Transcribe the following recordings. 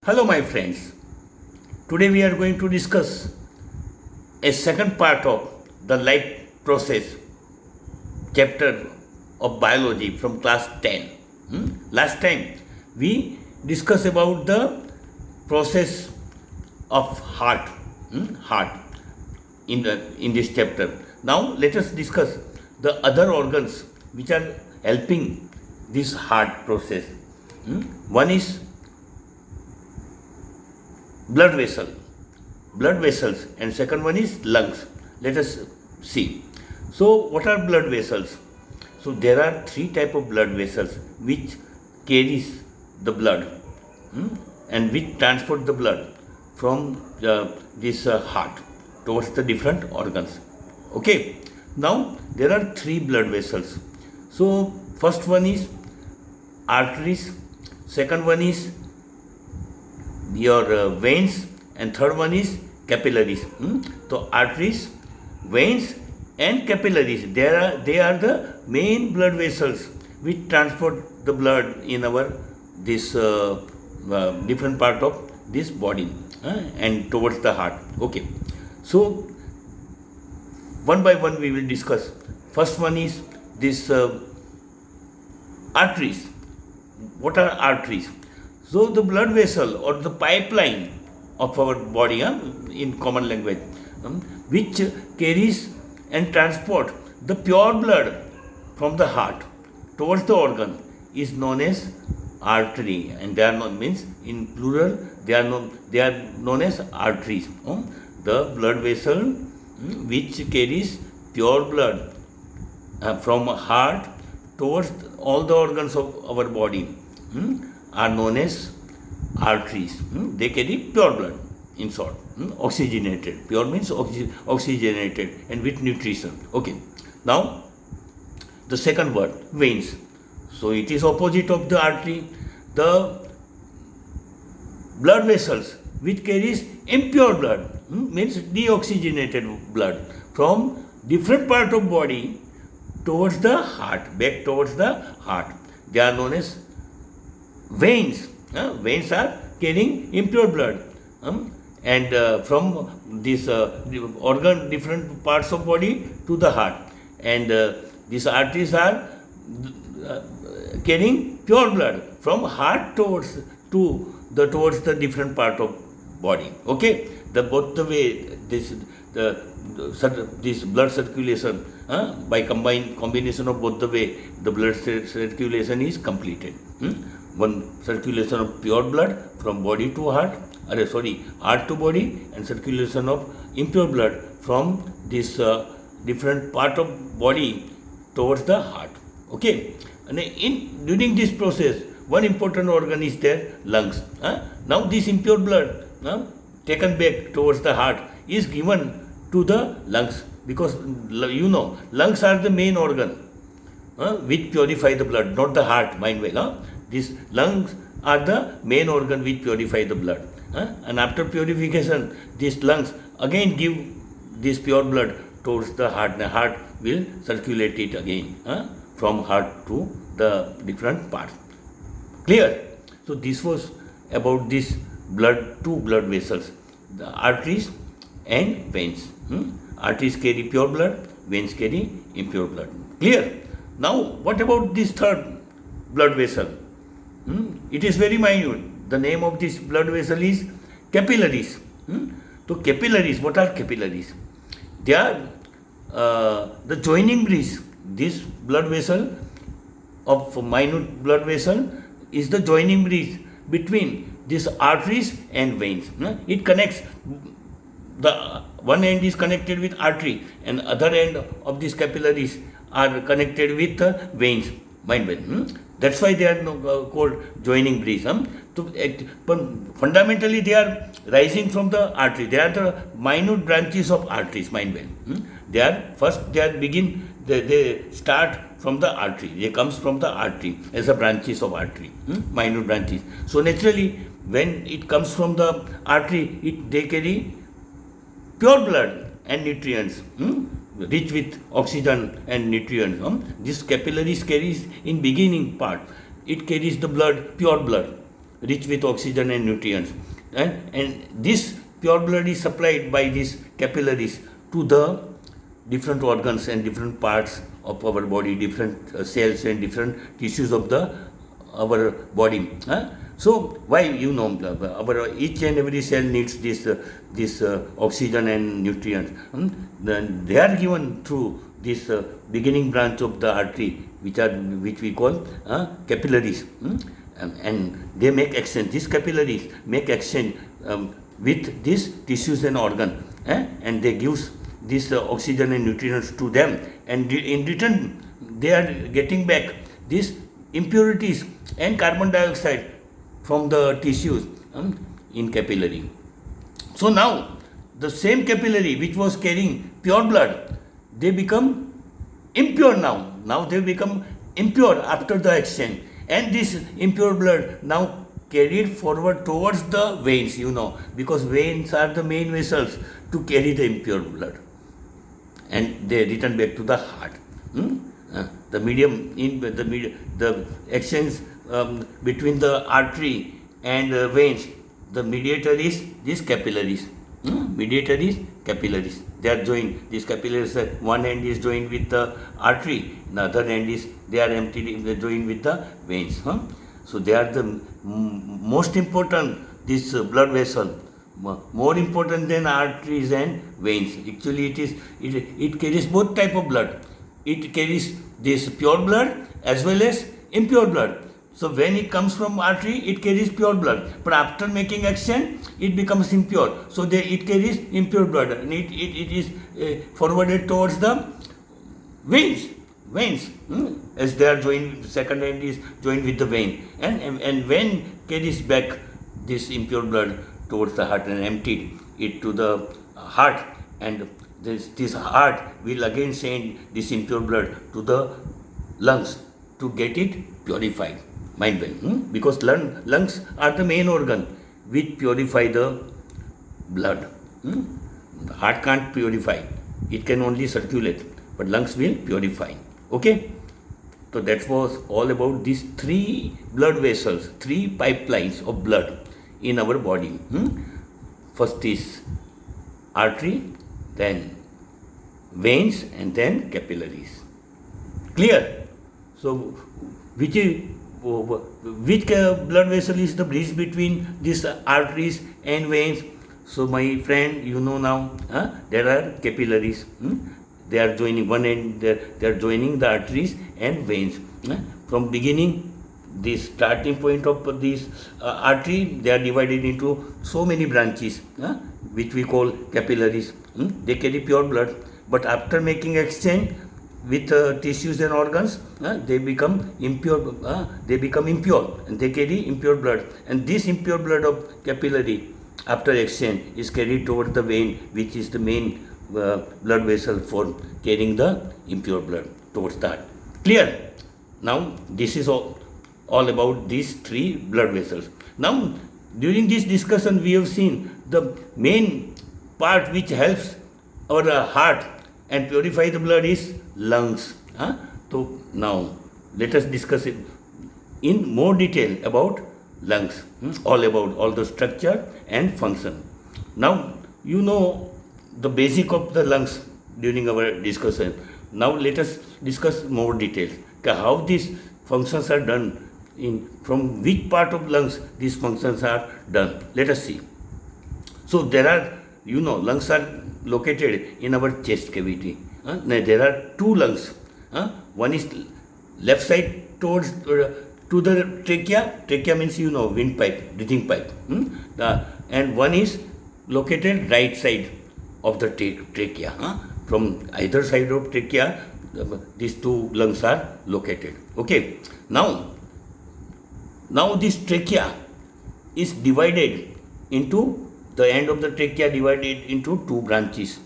Hello, my friends. Today we are going to discuss a second part of the life process chapter of biology from class 10. Last time we discussed about the process of heart in this chapter. Now let us discuss the other organs which are helping this heart process. One is blood vessels, and second one is lungs. Let us see. So what are blood vessels? So there are three type of blood vessels which carries the blood and which transport the blood from this heart towards the different organs. Okay, now there are three blood vessels. So first one is arteries, second one is your veins, and third one is capillaries. So arteries, veins, and capillaries, they are the main blood vessels which transport the blood in our this different part of this body and towards the heart. Okay, so one by one we will discuss. First one is this arteries. What are arteries? So the blood vessel or the pipeline of our body, in common language, which carries and transport the pure blood from the heart towards the organ, is known as artery, and they are known, means in plural they are known as arteries. The blood vessel which carries pure blood from heart towards all the organs of our body are known as arteries. They carry pure blood, in short, oxygenated. Pure means oxygenated and with nutrition. Okay. Now, the second word, veins. So it is opposite of the artery. The blood vessels which carries impure blood, means deoxygenated blood from different part of body towards the heart, back towards the heart. They are known as veins. Veins are carrying impure blood and from this organ, different parts of body to the heart, and these arteries are carrying pure blood from heart towards the different part of body. Okay, the both the way this blood circulation by combination of both the way the blood circulation is completed. One circulation of pure blood from body to heart, heart to body, and circulation of impure blood from this different part of body towards the heart. Okay, and during this process, one important organ is there, lungs. Now this impure blood taken back towards the heart is given to the lungs, because lungs are the main organ which purify the blood, not the heart, mind well. These lungs are the main organ which purify the blood. And after purification, these lungs again give this pure blood towards the heart. The heart will circulate it again from heart to the different parts. Clear? So this was about this two blood vessels, the arteries and veins. Arteries carry pure blood, veins carry impure blood. Clear? Now, what about this third blood vessel? It is very minute. The name of this blood vessel is capillaries. So capillaries, what are capillaries? They are the joining bridge. This blood vessel of minute blood vessel is the joining bridge between these arteries and veins. It connects, the one end is connected with artery and other end of these capillaries are connected with veins. Mind well. That's why they are called joining bridge. Fundamentally, they are rising from the artery. They are the minute branches of arteries. Mind well. They start from the artery. They comes from the artery as a branches of artery, minute branches. So naturally, when it comes from the artery, they carry pure blood and nutrients. Rich with oxygen and nutrients. This capillaries carries in beginning part, it carries the blood, pure blood, rich with oxygen and nutrients. And this pure blood is supplied by these capillaries to the different organs and different parts of our body, different cells and different tissues of the our body. So why our each and every cell needs this oxygen and nutrients. Then they are given through this beginning branch of the artery, which we call capillaries. And they make exchange. These capillaries make exchange with these tissues and organ, and they gives this oxygen and nutrients to them, and in return they are getting back these impurities and carbon dioxide from the tissues in capillary. So now the same capillary which was carrying pure blood, they become impure now. Now they become impure after the exchange, and this impure blood now carried forward towards the veins, because veins are the main vessels to carry the impure blood, and they return back to the heart. The medium in the exchange between the artery and veins, the mediator is these capillaries. Mediator is capillaries. They are joined. These capillaries, one end is joined with the artery, the other end is they are emptied, they joined with the veins. So they are the most important, this blood vessel, more important than arteries and veins. Actually, it carries both type of blood. It carries this pure blood as well as impure blood. So when it comes from artery, it carries pure blood, but after making exchange, it becomes impure. So it carries impure blood, and it is forwarded towards the veins. As they are joined, second end is joined with the vein, and vein carries back this impure blood towards the heart and emptied it to the heart, and this heart will again send this impure blood to the lungs to get it purified. Mind well, because lungs are the main organ which purify the blood. The heart can't purify; it can only circulate, but lungs will purify. Okay, so that was all about these three blood vessels, three pipelines of blood in our body. First is artery, then veins, and then capillaries. Clear? So which blood vessel is the bridge between these arteries and veins? So my friend, now, there are capillaries. They are joining one end. They are joining the arteries and veins. From beginning, the starting point of this artery, they are divided into so many branches, which we call capillaries. They carry pure blood, but after making exchange with tissues and organs, they become impure. And they carry impure blood. And this impure blood of capillary, after exchange, is carried toward the vein, which is the main blood vessel for carrying the impure blood towards the heart. Clear? Now this is all about these three blood vessels. Now during this discussion, we have seen the main part which helps our heart and purify the blood is lungs. So now let us discuss it in more detail about lungs, all about all the structure and function. Now the basic of the lungs during our discussion. Now let us discuss more details. How these functions are done, from which part of lungs these functions are done. Let us see. So there are, lungs are located in our chest cavity. There are two lungs. One is left side towards to the trachea. Trachea means windpipe, breathing pipe. And one is located right side of the trachea. From either side of trachea, these two lungs are located. Okay. Now this trachea is divided into, the end of the trachea divided into two branches,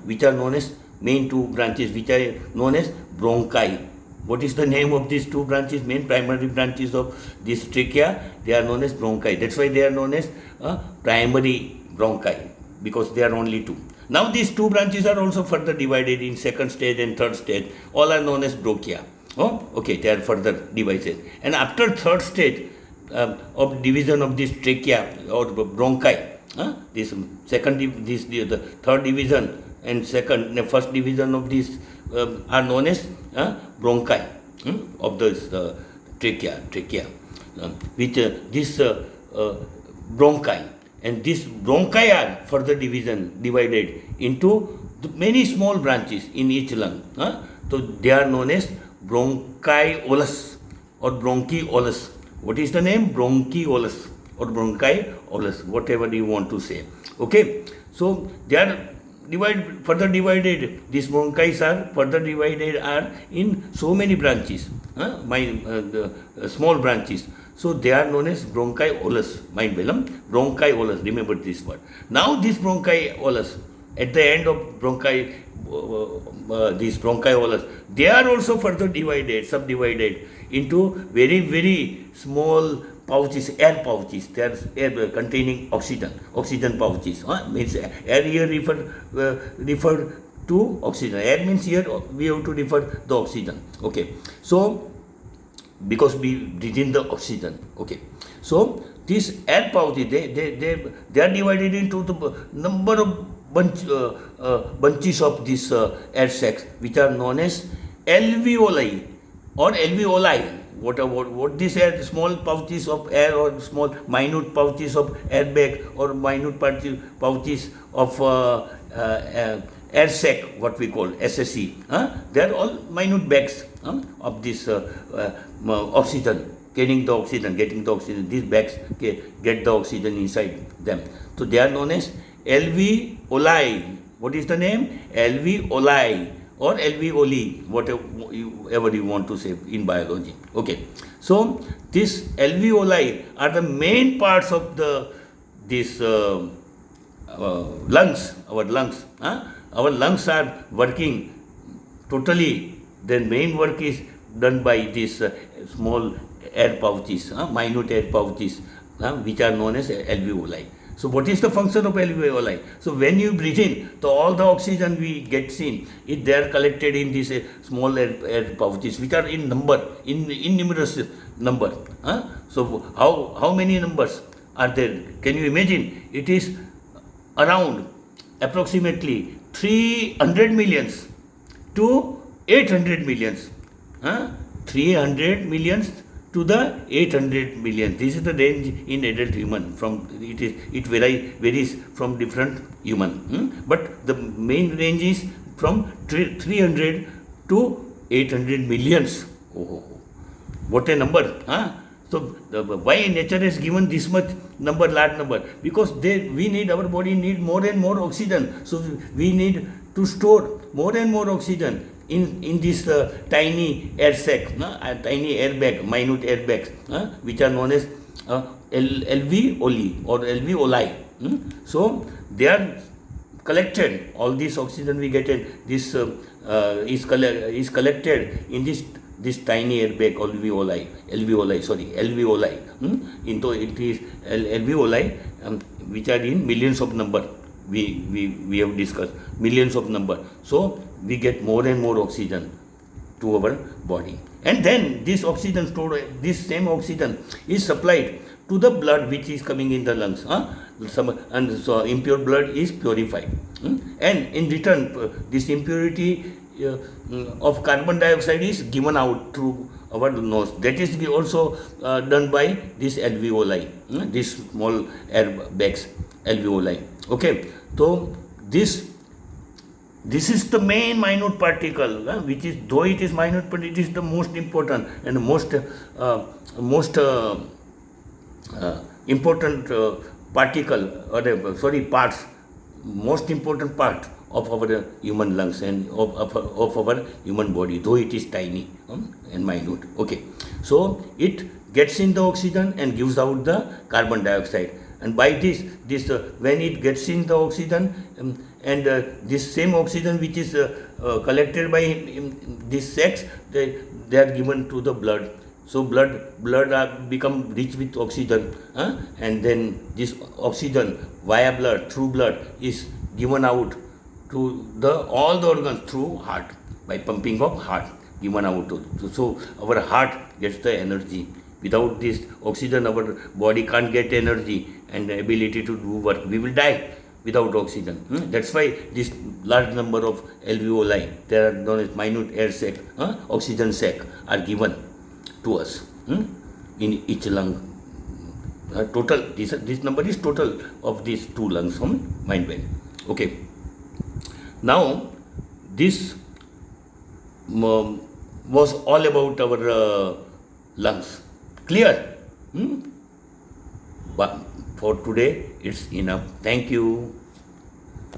which are known as main two branches, which are known as bronchi. What is the name of these two branches, main primary branches of this trachea? They are known as bronchi. That's why they are known as primary bronchi, because they are only two. Now these two branches are also further divided in second stage and third stage. All are known as bronchia. Okay, they are further divided. And after third stage, of division of this trachea or bronchi. This second, the third division and second, the first division of this are known as bronchi of the trachea, which this bronchi, and this bronchi are further divided into many small branches in each lung. So they are known as bronchiolus or bronchiolus. What is the name? Bronchiolus or bronchiolus, whatever you want to say. Okay, so they are further divided. These bronchi are further divided are in so many branches, small branches. So they are known as bronchiolus. Mind vellum, bronchiolus. Remember this word. Now this bronchiolus, at the end of these bronchiolus, they are also further subdivided into very, very small pouches, air pouches. They are air containing oxygen pouches. Means air here refer to oxygen. Air means here we have to refer the oxygen. Okay, so because we breathe in the oxygen. Okay, so these air pouches, they are divided into the number of bunches of these air sacs, which are known as alveoli or alveoli. What these are small pouches of air or small minute pouches of air bag or minute pouches of air sac, what we call SSE. They are all minute bags of this oxygen, getting the oxygen. These bags get the oxygen inside them. So they are known as alveoli. What is the name? Alveoli or alveoli, whatever you want to say in biology. Okay, so these alveoli are the main parts of this lungs. Our lungs are working totally. Their main work is done by these small air pouches, minute air pouches, which are known as alveoli. So what is the function of alveoli? So when you breathe in, so all the oxygen we get seen, they are collected in these small air pouches, which are in numerous number. So how many numbers are there? Can you imagine? It is around approximately 300 millions to 800 millions. 300 millions to the 800 million. This is the range in adult human. It varies from different human. But the main range is from 300 to 800 millions. Oh, what a number! So why nature has given this much number, large number? Because our body need more and more oxygen. So we need to store more and more oxygen in this tiny air sac, tiny air bag, minute air bags, which are known as alveoli or alveoli. So they are collected. All this oxygen we get in this is collected in this tiny air bag, alveoli. Into it is alveoli, which are in millions of number. We have discussed millions of number. So we get more and more oxygen to our body, and then this same oxygen is supplied to the blood which is coming in the lungs, and so impure blood is purified, and in return this impurity of carbon dioxide is given out through our nose. That is also done by this alveoli, these small air bags, alveoli. Okay, so this is the main minute particle, which is, though it is minute, but it is the most important and most important particle, parts, most important part of our human lungs and of our human body, though it is tiny and minute. Okay, so it gets in the oxygen and gives out the carbon dioxide. And by this when it gets in the oxygen, and this same oxygen which is collected by these sacs, they are given to the blood. So blood become rich with oxygen, and then this oxygen via blood, through blood, is given out to all the organs through heart, by pumping of heart, given out to. So our heart gets the energy Without this oxygen, our body can't get energy and ability to do work. We will die without oxygen. That's why this large number of alveoli, there are known as minute air sac, oxygen sac, are given to us in each lung. Total, this number is total of these two lungs, mind well. Okay. Now, this was all about our lungs. Clear? But for today, it's enough. Thank you.